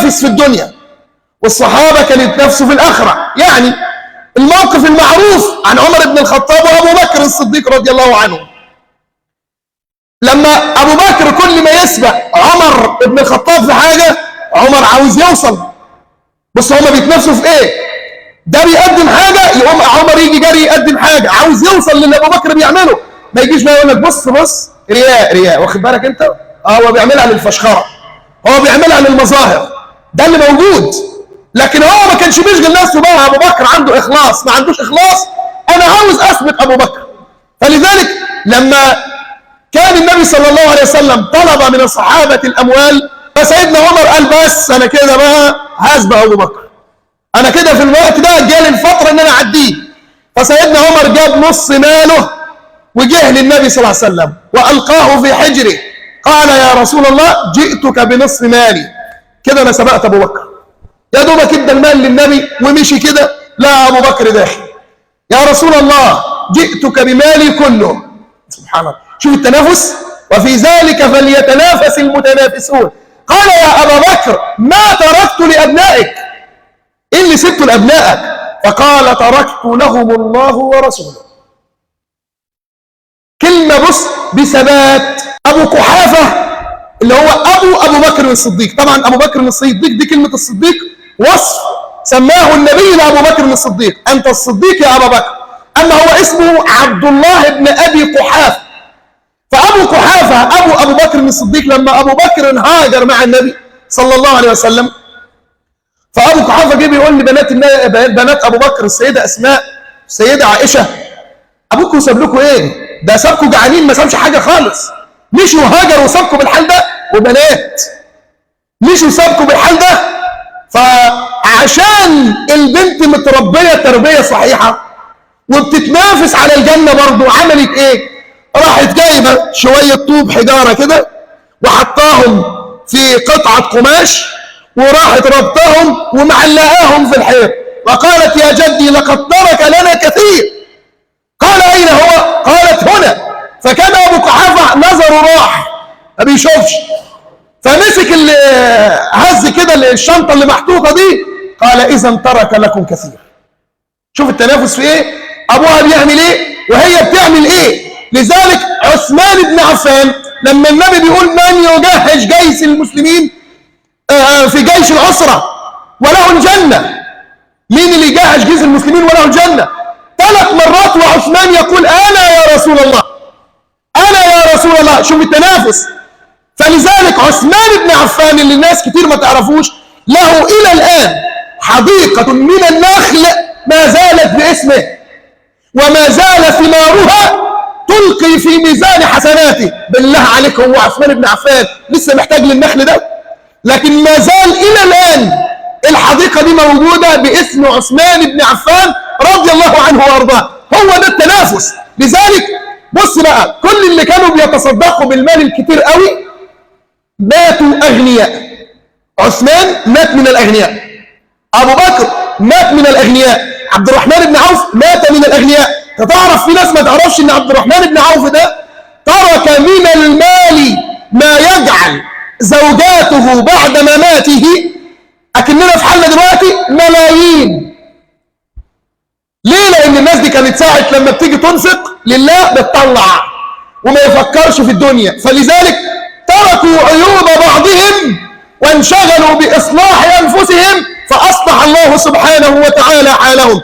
بيتنافس في الدنيا، والصحابة كانوا يتنافسوا في الآخرة. يعني الموقف المعروف عن عمر بن الخطاب وأبو بكر الصديق رضي الله عنه، لما أبو بكر كل ما يسبق عمر بن الخطاب في حاجة، عمر عاوز يوصل. بص هما بيتنافسوا في إيه؟ ده بيقدم حاجة يقوم عمر يجي جري يقدم حاجة، عاوز يوصل للي أبو بكر بيعمله. ما يجيش بقى يقول لك بص رياء، واخد بالك أنت؟ هو بيعملها للفشخرة، هو بيعملها للمظاهر، ده اللي موجود. لكن هو ما كانش بيشغل نفسه بقى. أبو بكر عنده إخلاص، ما عندوش إخلاص، أنا عاوز أثبت أبو بكر. فلذلك لما كان النبي صلى الله عليه وسلم طلب من الصحابة الأموال، فسيدنا عمر قال بس أنا كده بقى هسبق أبو بكر، أنا كده في الوقت ده جالي الفترة إن أنا أعديه. فسيدنا عمر جاب نص ماله وجه للنبي صلى الله عليه وسلم وألقاه في حجره، قال يا رسول الله جئتك بنصف مالي، كده أنا سبقت أبو بكر. يا دوبك ادى المال للنبي ومشي كده، لا أبو بكر داخل، يا رسول الله جئتك بمالي كله. سبحان الله، شوف التنافس. وفي ذلك فليتنافس المتنافسون. قال يا أبا بكر ما تركت لأبنائك، إيه اللي سبته لأبنائك؟ فقال تركت لهم الله ورسوله. كلمة بص بثبات. أبو قحافة اللي هو أبو بكر الصديق، طبعا أبو بكر الصديق دي كلمة الصديق وصف سماه النبي لأبو بكر الصديق، أنت الصديق يا أبا بكر. أما هو اسمه عبد الله بن أبي قحافة. فأبو قحافة أبو بكر الصديق لما أبو بكر هاجر مع النبي صلى الله عليه وسلم، فأبو قحافة جه بيقول بنات أبو بكر، السيدة أسماء، السيدة عائشة، أبوكم ساب لكم إيه؟ ده سابكم جعانين، ما سابش حاجة خالص. مشوا هاجر وسابكم بالحال ده، وبنات مشوا سابكم بالحال ده. فعشان البنت متربية تربية صحيحة وبتتنافس على الجنة برضو، عملت إيه؟ راحت جايبة شوية طوب حجارة كده وحطاهم في قطعة قماش، وراحت ربطهم ومعلقاهم في الحيط، وقالت يا جدي لقد ترك لنا كثير. قال أين هو؟ قالت هنا. فكان أبو قحافة نظره راح ما بيشوفش، فمسك هز كده الشنطة اللي محطوطة دي، قال إذا ترك لكم كثير. شوف التنافس في إيه؟ أبوها بيعمل إيه وهي بتعمل إيه. لذلك عثمان بن عفان لما النبي بيقول من يجهز جيش المسلمين في جيش العسرة وله الجنة، مين اللي يجهز جيش المسلمين وله الجنة؟ 3 مرات وعثمان يقول أنا يا رسول الله، أنا يا رسول الله. شوف التنافس. فلذلك عثمان بن عفان اللي الناس كتير ما تعرفوش، له إلى الآن حديقة من النخل ما زالت باسمه، وما زال ثمارها تلقي في ميزان حسناته. بالله عليك هو عثمان بن عفان لسه محتاج للنخل ده؟ لكن ما زال إلى الآن الحديقة دي موجودة باسم عثمان بن عفان رضي الله عنه وارضاه. هو ده التنافس. لذلك بص بقى، كل اللي كانوا بيتصدقوا بالمال الكتير قوي ماتوا أغنياء. عثمان مات من الأغنياء، أبو بكر مات من الأغنياء، عبد الرحمن بن عوف مات من الأغنياء. تعرف في ناس ما تعرفش ان عبد الرحمن بن عوف ده ترك من المال ما يجعل زوجاته بعد مماته اكننا في حالنا دلوقتي ملايين. ليه؟ لان الناس دي كانت ساعه لما بتيجي تنفق لله بتطلع وما يفكرش في الدنيا. فلذلك تركوا عيوب بعضهم وانشغلوا باصلاح انفسهم، فاصلح الله سبحانه وتعالى حالهم.